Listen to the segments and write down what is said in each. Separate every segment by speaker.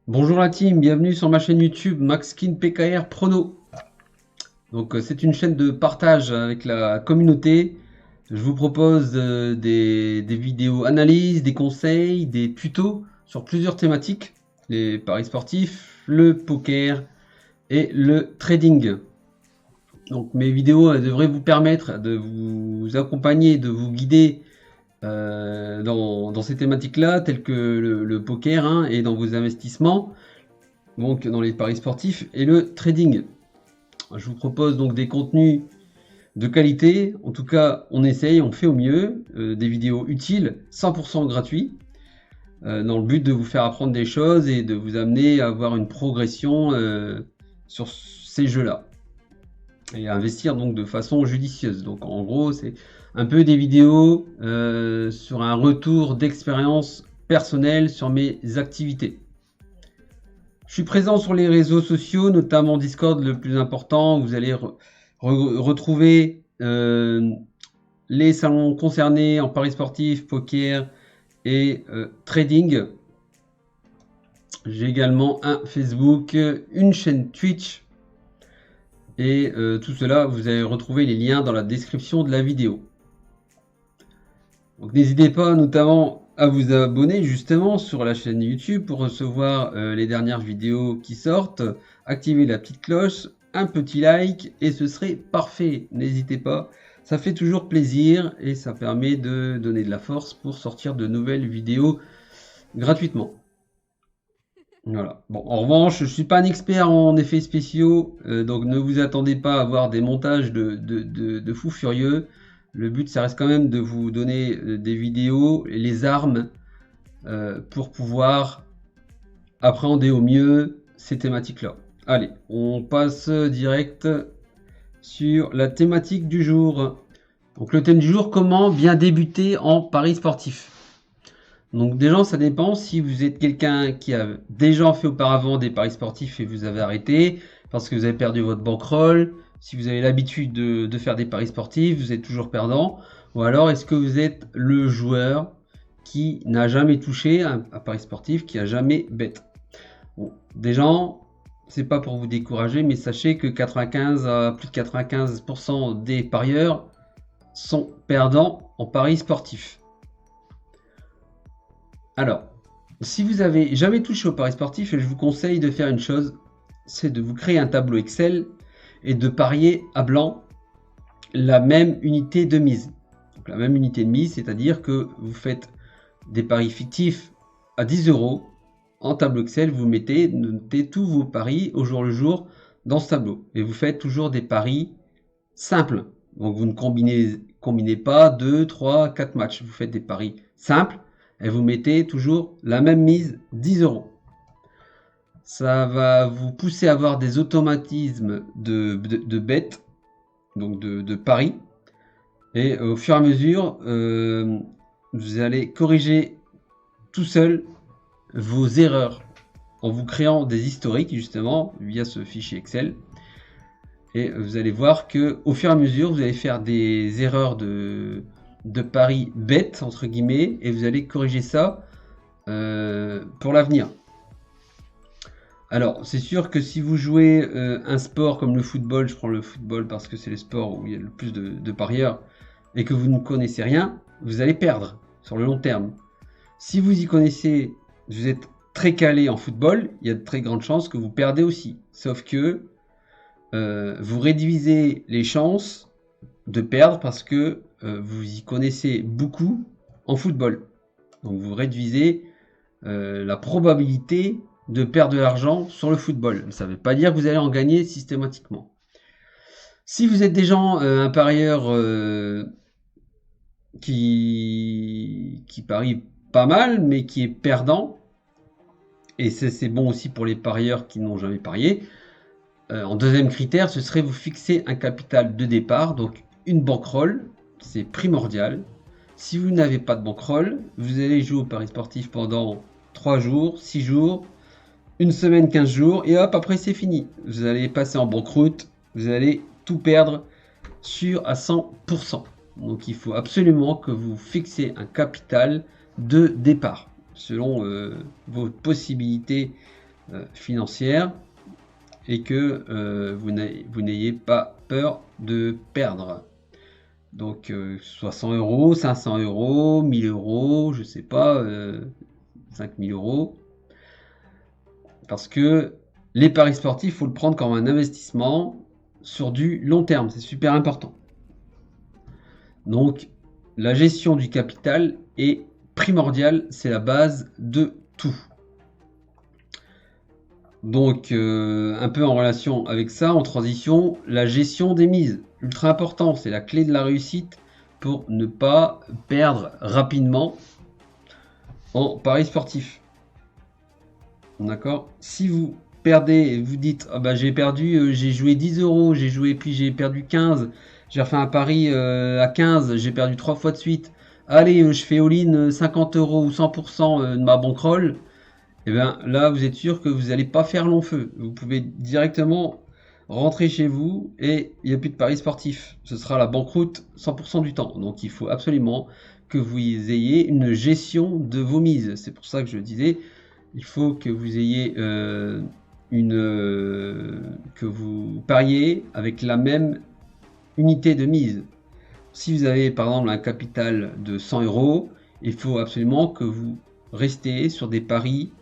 Speaker 1: Bonjour la team, bienvenue sur ma chaîne YouTube Maxkin PKR Prono. Donc c'est une chaîne de partage avec la communauté. Je vous propose des vidéos analyses, des conseils, des tutos sur plusieurs thématiques. Les paris sportifs, le poker et le trading. Donc mes vidéos elles devraient vous permettre de vous accompagner, de vous guider dans ces thématiques-là, telles que le poker et dans vos investissements, donc dans les paris sportifs et le trading. Je vous propose donc des contenus de qualité. En tout cas, on essaye, on fait au mieux, des vidéos utiles, 100% gratuits, dans le but de vous faire apprendre des choses et de vous amener à avoir une progression sur ces jeux-là et à investir donc de façon judicieuse. Donc en gros, c'est un peu des vidéos sur un retour d'expérience personnelle sur mes activités. Je suis présent sur les réseaux sociaux, notamment Discord le plus important. Vous allez retrouver les salons concernés en paris sportif, poker et trading. J'ai également un Facebook, une chaîne Twitch. Et tout cela, vous allez retrouver les liens dans la description de la vidéo. Donc n'hésitez pas notamment à vous abonner justement sur la chaîne YouTube pour recevoir les dernières vidéos qui sortent. Activez la petite cloche, un petit like et ce serait parfait. N'hésitez pas, ça fait toujours plaisir et ça permet de donner de la force pour sortir de nouvelles vidéos gratuitement. Voilà. Bon, en revanche, je ne suis pas un expert en effets spéciaux, donc ne vous attendez pas à voir des montages de fous furieux. Le but, ça reste quand même de vous donner des vidéos et les armes pour pouvoir appréhender au mieux ces thématiques-là. Allez, on passe direct sur la thématique du jour. Donc le thème du jour, comment bien débuter en paris sportif. Donc déjà, ça dépend si vous êtes quelqu'un qui a déjà fait auparavant des paris sportifs et vous avez arrêté parce que vous avez perdu votre bankroll. Si vous avez l'habitude de faire des paris sportifs, vous êtes toujours perdant. Ou alors, est-ce que vous êtes le joueur qui n'a jamais touché un pari sportif, qui a jamais bet? Bon, déjà, c'est pas pour vous décourager, mais sachez que 95 à plus de 95% des parieurs sont perdants en paris sportifs. Alors, si vous avez jamais touché au paris sportif, je vous conseille de faire une chose, c'est de vous créer un tableau Excel et de parier à blanc la même unité de mise. Donc, la même unité de mise, c'est-à-dire que vous faites des paris fictifs à 10 euros. En tableau Excel, vous notez tous vos paris au jour le jour dans ce tableau. Et vous faites toujours des paris simples. Donc vous ne combinez pas 2, 3, 4 matchs. Vous faites des paris simples et vous mettez toujours la même mise, 10 euros. Ça va vous pousser à avoir des automatismes de bêtes, donc de paris. Et au fur et à mesure, vous allez corriger tout seul vos erreurs en vous créant des historiques justement via ce fichier Excel. Et vous allez voir que au fur et à mesure, vous allez faire des erreurs de paris bêtes entre guillemets et vous allez corriger ça pour l'avenir. Alors, c'est sûr que si vous jouez un sport comme le football, je prends le football parce que c'est le sport où il y a le plus de parieurs, et que vous ne connaissez rien, vous allez perdre sur le long terme. Si vous y connaissez, vous êtes très calé en football, il y a de très grandes chances que vous perdez aussi. Sauf que vous réduisez les chances de perdre parce que vous y connaissez beaucoup en football. Donc vous réduisez la probabilité de perdre de l'argent sur le football. Ça ne veut pas dire que vous allez en gagner systématiquement. Si vous êtes déjà un parieur qui parie pas mal, mais qui est perdant, et c'est bon aussi pour les parieurs qui n'ont jamais parié, en deuxième critère, ce serait vous fixer un capital de départ, donc une bankroll, c'est primordial. Si vous n'avez pas de bankroll, vous allez jouer au paris sportif pendant 3 jours, 6 jours, une semaine, 15 jours, et hop, après c'est fini. Vous allez passer en banqueroute, vous allez tout perdre à 100%. Donc il faut absolument que vous fixiez un capital de départ selon vos possibilités financière et que vous n'ayez pas peur de perdre. Donc, soit 100 euros, 500 euros, 1000 euros, je sais pas, 5000 euros. Parce que les paris sportifs, il faut le prendre comme un investissement sur du long terme. C'est super important. Donc, la gestion du capital est primordiale. C'est la base de tout. Donc, un peu en relation avec ça, en transition, la gestion des mises. Ultra important, c'est la clé de la réussite pour ne pas perdre rapidement en paris sportif. D'accord? Si vous perdez et vous dites ah bah, j'ai perdu, j'ai joué 10 euros, j'ai joué puis j'ai perdu 15, j'ai refait un pari à 15, j'ai perdu 3 fois de suite. Allez, je fais all-in 50 euros ou 100% de ma bankroll. Et bien là, vous êtes sûr que vous n'allez pas faire long feu. Vous pouvez directement rentrer chez vous et il n'y a plus de paris sportif. Ce sera la banqueroute 100% du temps. Donc il faut absolument que vous ayez une gestion de vos mises. C'est pour ça que je disais, il faut que vous ayez que vous pariez avec la même unité de mise. Si vous avez par exemple un capital de 100 euros, il faut absolument que vous restiez sur des paris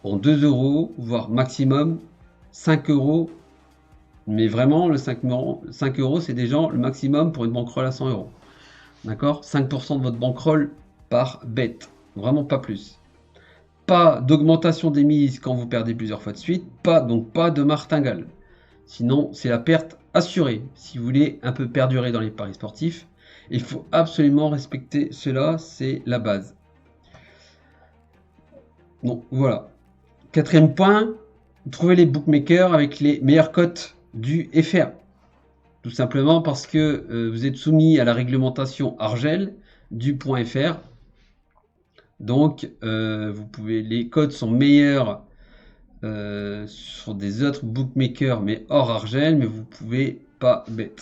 Speaker 1: en 2 euros, voire maximum 5 euros. Mais vraiment, le 5 euros, c'est déjà le maximum pour une bankroll à 100 euros. D'accord? 5% de votre bankroll par bet. Vraiment pas plus. Pas d'augmentation des mises quand vous perdez plusieurs fois de suite. Donc pas de martingale. Sinon, c'est la perte assurée. Si vous voulez un peu perdurer dans les paris sportifs, il faut absolument respecter cela. C'est la base. Donc voilà. Quatrième point, trouver les bookmakers avec les meilleures cotes du FR. Tout simplement parce que vous êtes soumis à la réglementation Argel du .fr. Donc, les cotes sont meilleures sur des autres bookmakers, mais hors Argel, mais vous pouvez pas bet.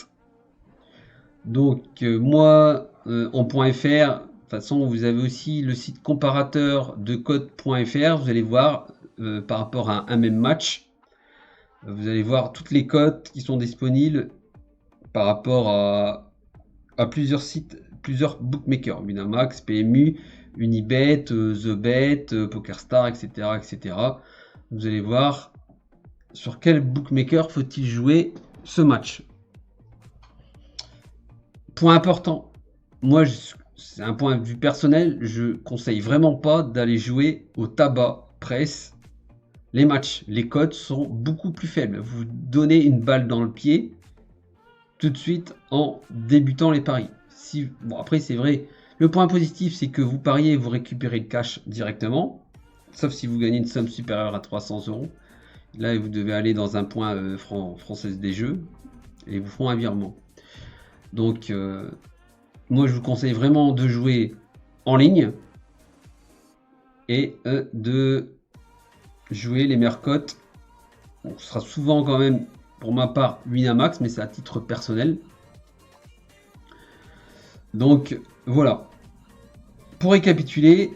Speaker 1: Donc, moi, en .fr, de toute façon, vous avez aussi le site comparateur de cotes.fr. Vous allez voir par rapport à un même match. Vous allez voir toutes les cotes qui sont disponibles par rapport à plusieurs sites, plusieurs bookmakers, Winamax, PMU, Unibet, TheBet, PokerStar, etc., etc. Vous allez voir sur quel bookmaker faut-il jouer ce match. Point important, moi, c'est un point de vue personnel, je conseille vraiment pas d'aller jouer au tabac presse les matchs. Les cotes sont beaucoup plus faibles. Vous donnez une balle dans le pied tout de suite en débutant les paris. Bon, après, c'est vrai, le point positif, c'est que vous pariez et vous récupérez le cash directement, sauf si vous gagnez une somme supérieure à 300 euros. Là, vous devez aller dans un point française des jeux et ils vous font un virement. Donc, moi, je vous conseille vraiment de jouer en ligne et de jouer les meilleures cotes. Bon, ce sera souvent quand même, pour ma part, Winamax, mais c'est à titre personnel. Donc, voilà. Pour récapituler,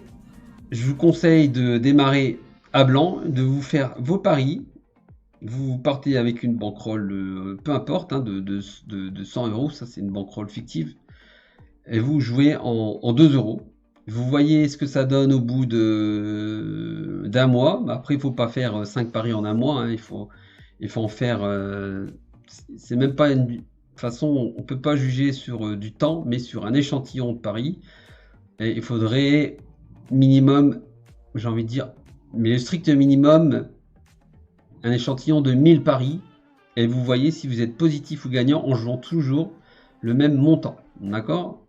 Speaker 1: je vous conseille de démarrer à blanc, de vous faire vos paris. Vous partez avec une bankroll, peu importe, hein, de 100 euros, ça c'est une bankroll fictive. Et vous jouez en 2 euros. Vous voyez ce que ça donne au bout d'un mois. Après, il ne faut pas faire 5 paris en un mois. Hein. Il faut en faire. C'est même pas une. De toute façon, on ne peut pas juger sur du temps, mais sur un échantillon de paris. Et il faudrait minimum, j'ai envie de dire, mais le strict minimum, un échantillon de 1000 paris. Et vous voyez si vous êtes positif ou gagnant en jouant toujours le même montant. D'accord?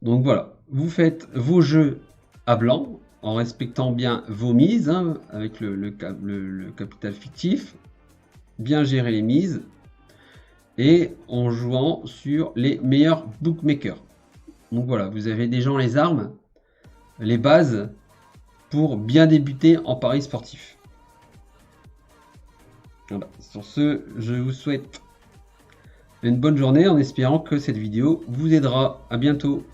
Speaker 1: Donc voilà, vous faites vos jeux à blanc en respectant bien vos mises, hein, avec le capital fictif, bien gérer les mises et en jouant sur les meilleurs bookmakers. Donc voilà, vous avez déjà les armes, les bases pour bien débuter en paris sportif. Voilà. Sur ce, je vous souhaite une bonne journée en espérant que cette vidéo vous aidera. À bientôt.